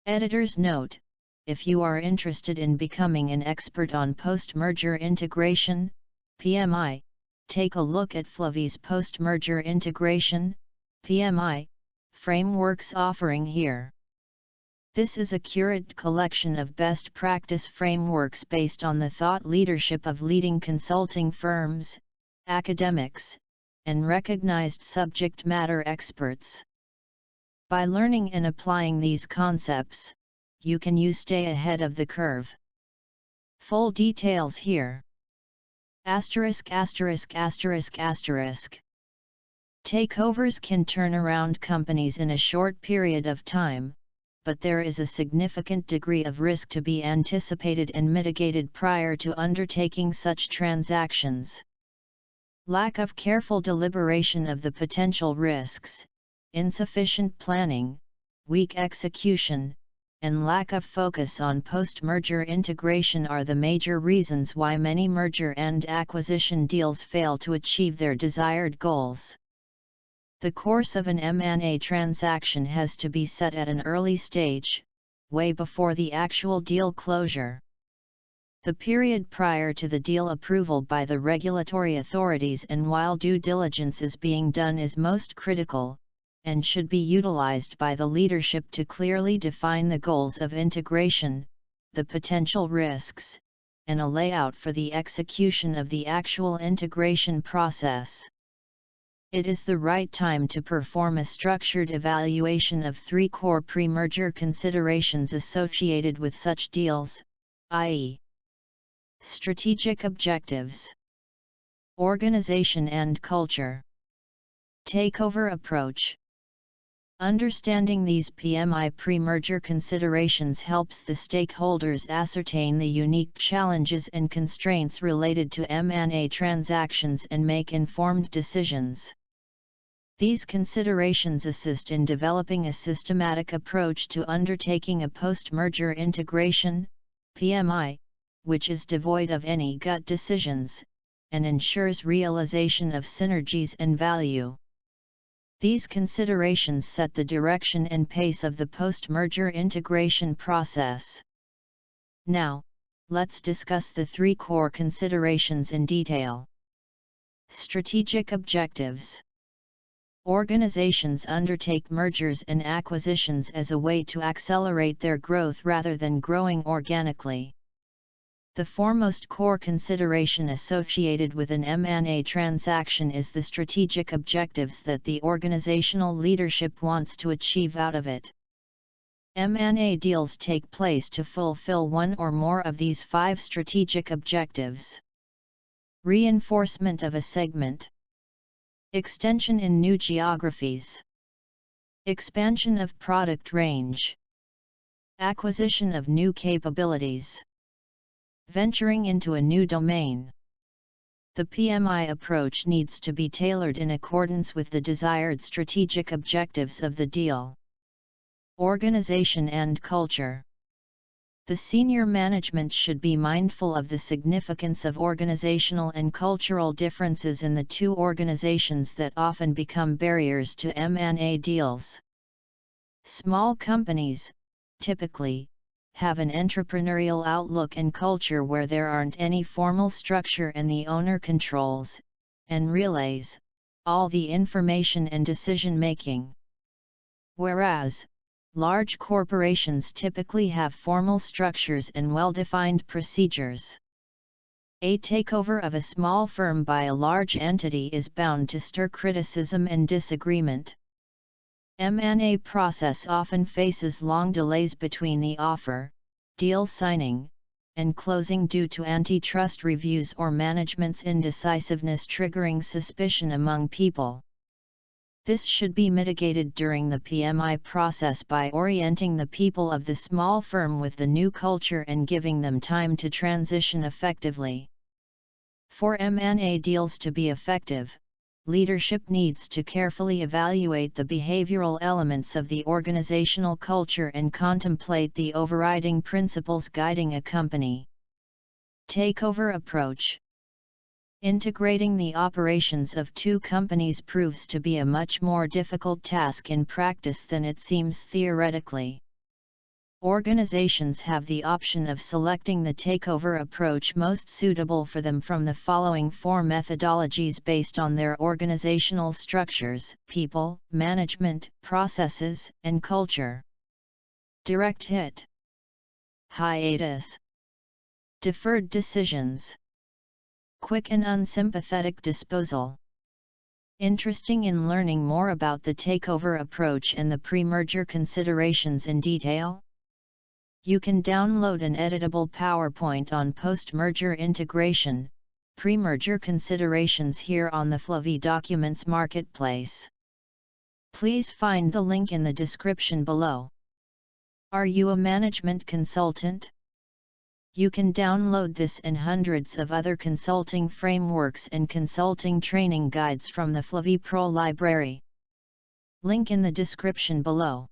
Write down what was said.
Editor's note: if you are interested in becoming an expert on post-merger integration, PMI, take a look at Flavi's Post-Merger Integration, PMI, frameworks offering here. This is a curated collection of best practice frameworks based on the thought leadership of leading consulting firms, academics, and recognized subject matter experts. By learning and applying these concepts, you can stay ahead of the curve. Full details here. Takeovers can turn around companies in a short period of time, but there is a significant degree of risk to be anticipated and mitigated prior to undertaking such transactions. Lack of careful deliberation of the potential risks, insufficient planning, weak execution, and lack of focus on post-merger integration are the major reasons why many merger and acquisition deals fail to achieve their desired goals. The course of an M&A transaction has to be set at an early stage, way before the actual deal closure. The period prior to the deal approval by the regulatory authorities and while due diligence is being done is most critical, and should be utilized by the leadership to clearly define the goals of integration, the potential risks, and a layout for the execution of the actual integration process. It is the right time to perform a structured evaluation of three core pre-merger considerations associated with such deals, i.e., strategic objectives, organization and culture, takeover approach. Understanding these PMI pre-merger considerations helps the stakeholders ascertain the unique challenges and constraints related to M&A transactions and make informed decisions. These considerations assist in developing a systematic approach to undertaking a post-merger integration, PMI, which is devoid of any gut decisions, and ensures realization of synergies and value. These considerations set the direction and pace of the post-merger integration process. Now, let's discuss the three core considerations in detail. Strategic objectives. Organizations undertake mergers and acquisitions as a way to accelerate their growth rather than growing organically. The foremost core consideration associated with an M&A transaction is the strategic objectives that the organizational leadership wants to achieve out of it. M&A deals take place to fulfill one or more of these 5 strategic objectives. Reinforcement of a segment. Extension in new geographies. Expansion of product range. Acquisition of new capabilities. Venturing into a new domain. The PMI approach needs to be tailored in accordance with the desired strategic objectives of the deal. Organization and culture. The senior management should be mindful of the significance of organizational and cultural differences in the two organizations that often become barriers to M&A deals. Small companies, typically, have an entrepreneurial outlook and culture where there aren't any formal structure and the owner controls, and relays, all the information and decision-making. Whereas, large corporations typically have formal structures and well-defined procedures. A takeover of a small firm by a large entity is bound to stir criticism and disagreement. M&A process often faces long delays between the offer, deal signing, and closing due to antitrust reviews or management's indecisiveness triggering suspicion among people. This should be mitigated during the PMI process by orienting the people of the small firm with the new culture and giving them time to transition effectively. For M&A deals to be effective, leadership needs to carefully evaluate the behavioral elements of the organizational culture and contemplate the overriding principles guiding a company. Takeover approach. Integrating the operations of two companies proves to be a much more difficult task in practice than it seems theoretically. Organizations have the option of selecting the takeover approach most suitable for them from the following 4 methodologies based on their organizational structures, people, management, processes, and culture. Direct hit, hiatus, deferred decisions, quick and unsympathetic disposal. Interested in learning more about the takeover approach and the pre-merger considerations in detail? You can download an editable PowerPoint on post-merger integration, pre-merger considerations here on the Flovie Documents Marketplace. Please find the link in the description below. Are you a management consultant? You can download this and hundreds of other consulting frameworks and consulting training guides from the Flovie Pro library. Link in the description below.